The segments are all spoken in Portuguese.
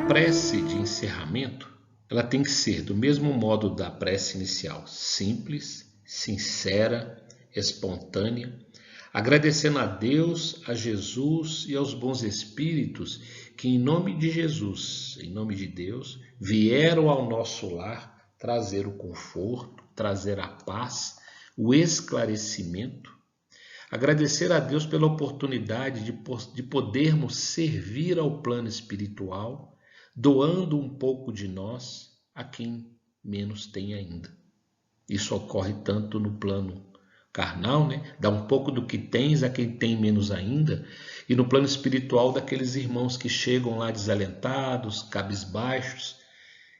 prece de encerramento, ela tem que ser do mesmo modo da prece inicial, simples, sincera, espontânea, agradecendo a Deus, a Jesus e aos bons espíritos que, em nome de Jesus, em nome de Deus, vieram ao nosso lar trazer o conforto, trazer a paz, o esclarecimento. Agradecer a Deus pela oportunidade de podermos servir ao plano espiritual, doando um pouco de nós a quem menos tem ainda. Isso ocorre tanto no plano carnal, né? Dá um pouco do que tens a quem tem menos ainda, e no plano espiritual daqueles irmãos que chegam lá desalentados, cabisbaixos.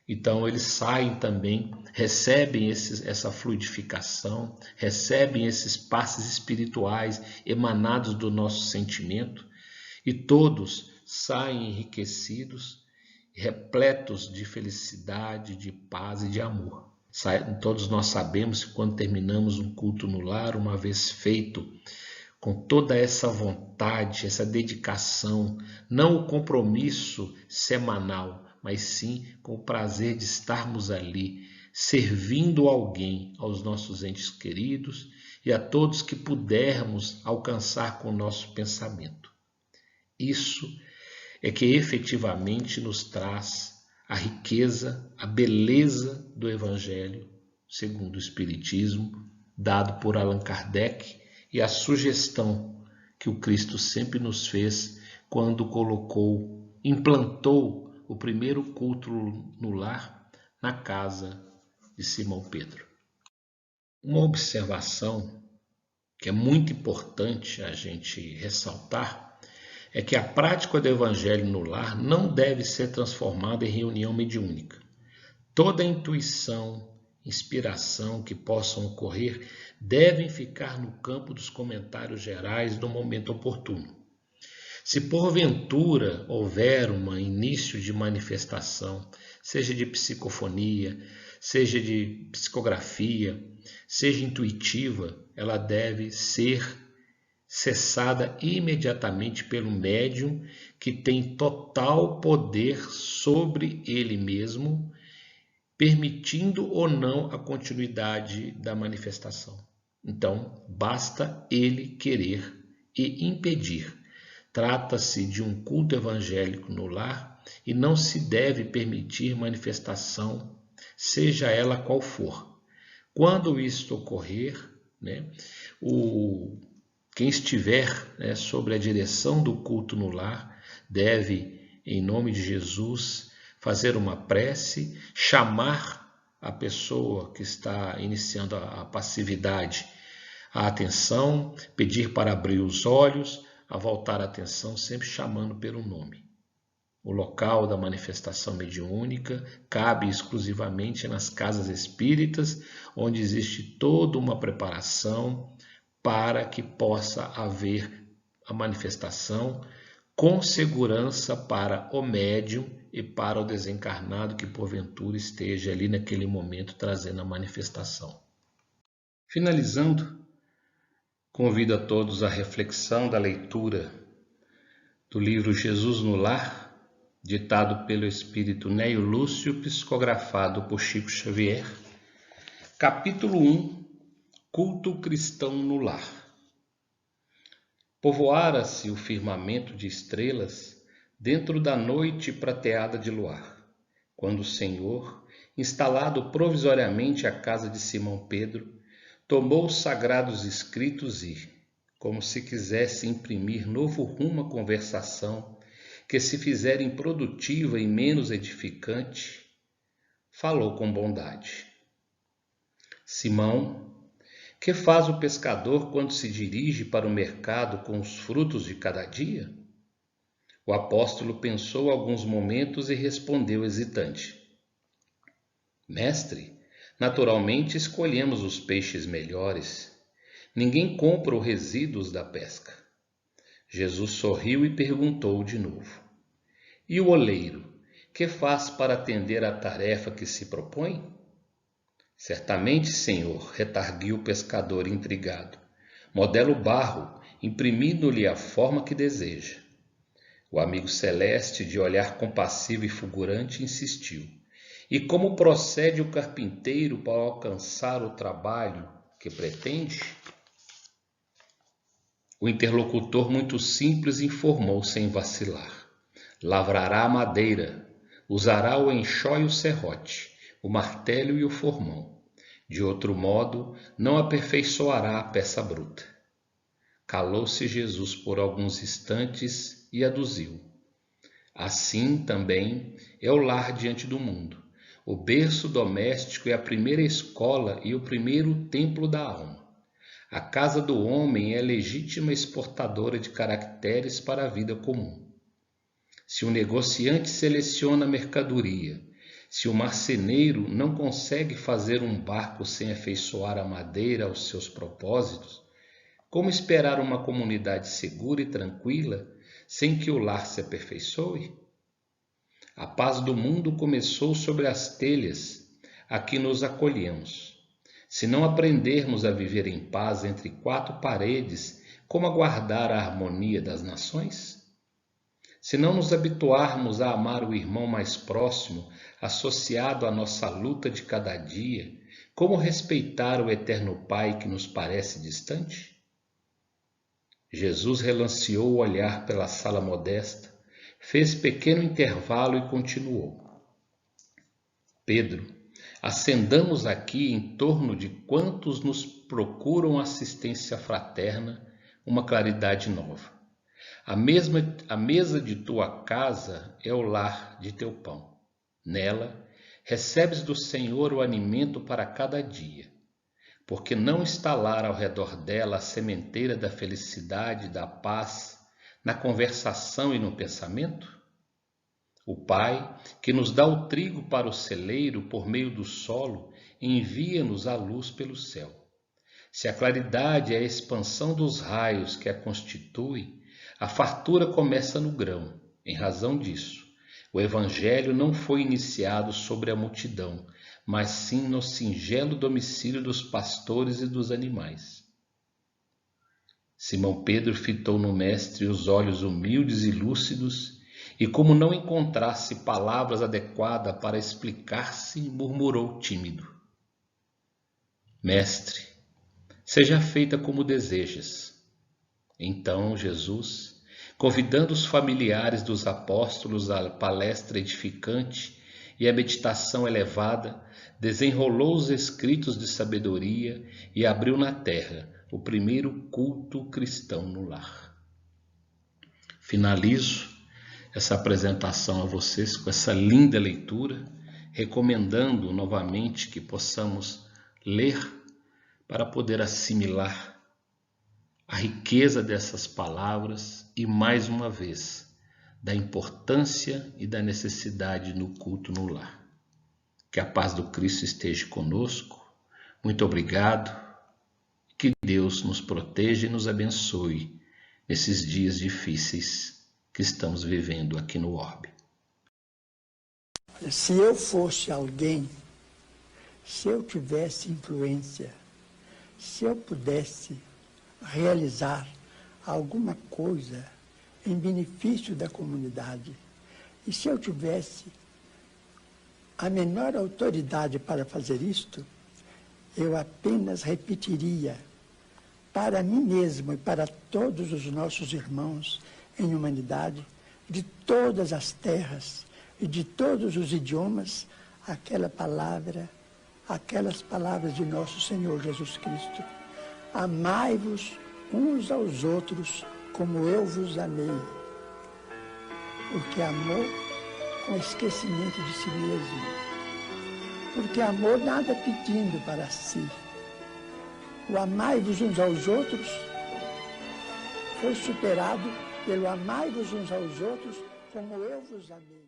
Então eles saem também, recebem essa fluidificação, recebem esses passes espirituais emanados do nosso sentimento, e todos saem enriquecidos, repletos de felicidade, de paz e de amor. Todos nós sabemos que quando terminamos um culto no lar, uma vez feito com toda essa vontade, essa dedicação, não o compromisso semanal, mas sim com o prazer de estarmos ali, servindo alguém, aos nossos entes queridos e a todos que pudermos alcançar com o nosso pensamento. Isso é que efetivamente nos traz a riqueza, a beleza do Evangelho, segundo o Espiritismo, dado por Allan Kardec, e a sugestão que o Cristo sempre nos fez quando implantou o primeiro culto no lar na casa de Simão Pedro. Uma observação que é muito importante a gente ressaltar é que a prática do Evangelho no lar não deve ser transformada em reunião mediúnica. Toda intuição, inspiração que possam ocorrer devem ficar no campo dos comentários gerais no momento oportuno. Se porventura houver um início de manifestação, seja de psicofonia, seja de psicografia, seja intuitiva, ela deve ser cessada imediatamente pelo médium, que tem total poder sobre ele mesmo, permitindo ou não a continuidade da manifestação. Então, basta ele querer e impedir. Trata-se de um culto evangélico no lar e não se deve permitir manifestação, seja ela qual for. Quando isto ocorrer, quem estiver sobre a direção do culto no lar deve, em nome de Jesus, fazer uma prece, chamar a pessoa que está iniciando a passividade à atenção, pedir para abrir os olhos, a voltar a atenção, sempre chamando pelo nome. O local da manifestação mediúnica cabe exclusivamente nas casas espíritas, onde existe toda uma preparação para que possa haver a manifestação com segurança para o médium e para o desencarnado que porventura esteja ali naquele momento trazendo a manifestação. Finalizando, convido a todos à reflexão da leitura do livro Jesus no Lar, ditado pelo espírito Neio Lúcio, psicografado por Chico Xavier, capítulo 1, Culto Cristão no Lar. Povoara-se o firmamento de estrelas dentro da noite prateada de luar, quando o Senhor, instalado provisoriamente à casa de Simão Pedro, tomou os sagrados escritos e, como se quisesse imprimir novo rumo à conversação que se fizera improdutiva e menos edificante, falou com bondade. Simão, que faz o pescador quando se dirige para o mercado com os frutos de cada dia? O apóstolo pensou alguns momentos e respondeu hesitante. Mestre, naturalmente escolhemos os peixes melhores. Ninguém compra os resíduos da pesca. Jesus sorriu e perguntou de novo. E o oleiro, que faz para atender à tarefa que se propõe? Certamente, Senhor, retarguiu o pescador intrigado. Modela o barro, imprimindo-lhe a forma que deseja. O amigo celeste, de olhar compassivo e fulgurante, insistiu. E como procede o carpinteiro para alcançar o trabalho que pretende? O interlocutor, muito simples, informou sem vacilar. Lavrará a madeira, usará o enxó e o serrote, o martelo e o formão. De outro modo, não aperfeiçoará a peça bruta. Calou-se Jesus por alguns instantes e aduziu. Assim também é o lar diante do mundo. O berço doméstico é a primeira escola e o primeiro templo da alma. A casa do homem é legítima exportadora de caracteres para a vida comum. Se o negociante seleciona a mercadoria, se o marceneiro não consegue fazer um barco sem afeiçoar a madeira aos seus propósitos, como esperar uma comunidade segura e tranquila sem que o lar se aperfeiçoe? A paz do mundo começou sobre as telhas a que nos acolhemos. Se não aprendermos a viver em paz entre quatro paredes, como aguardar a harmonia das nações? Se não nos habituarmos a amar o irmão mais próximo, associado à nossa luta de cada dia, como respeitar o eterno Pai que nos parece distante? Jesus relanceou o olhar pela sala modesta, fez pequeno intervalo e continuou. Pedro, acendamos aqui em torno de quantos nos procuram assistência fraterna uma claridade nova. A mesa de tua casa é o lar de teu pão. Nela, recebes do Senhor o alimento para cada dia. Porque não instalar ao redor dela a sementeira da felicidade e da paz na conversação e no pensamento? O Pai, que nos dá o trigo para o celeiro por meio do solo, envia-nos a luz pelo céu. Se a claridade é a expansão dos raios que a constitui, a fartura começa no grão. Em razão disso, o Evangelho não foi iniciado sobre a multidão, mas sim no singelo domicílio dos pastores e dos animais. Simão Pedro fitou no mestre os olhos humildes e lúcidos, e como não encontrasse palavras adequadas para explicar-se, murmurou tímido. Mestre, seja feita como desejas. Então Jesus, convidando os familiares dos apóstolos à palestra edificante e à meditação elevada, desenrolou os escritos de sabedoria e abriu na terra o primeiro culto cristão no lar. Finalizo essa apresentação a vocês com essa linda leitura, recomendando novamente que possamos ler para poder assimilar a riqueza dessas palavras e, mais uma vez, da importância e da necessidade no culto no lar. Que a paz do Cristo esteja conosco. Muito obrigado. Que Deus nos proteja e nos abençoe nesses dias difíceis que estamos vivendo aqui no orbe. Se eu fosse alguém, se eu tivesse influência, se eu pudesse realizar alguma coisa em benefício da comunidade, e se eu tivesse a menor autoridade para fazer isto, eu apenas repetiria para mim mesmo e para todos os nossos irmãos em humanidade, de todas as terras e de todos os idiomas, aquelas palavras de nosso Senhor Jesus Cristo. Amai-vos uns aos outros como eu vos amei. Porque amor com esquecimento de si mesmo. Porque amor nada pedindo para si. O amai-vos uns aos outros foi superado pelo amai-vos uns aos outros como eu vos amei.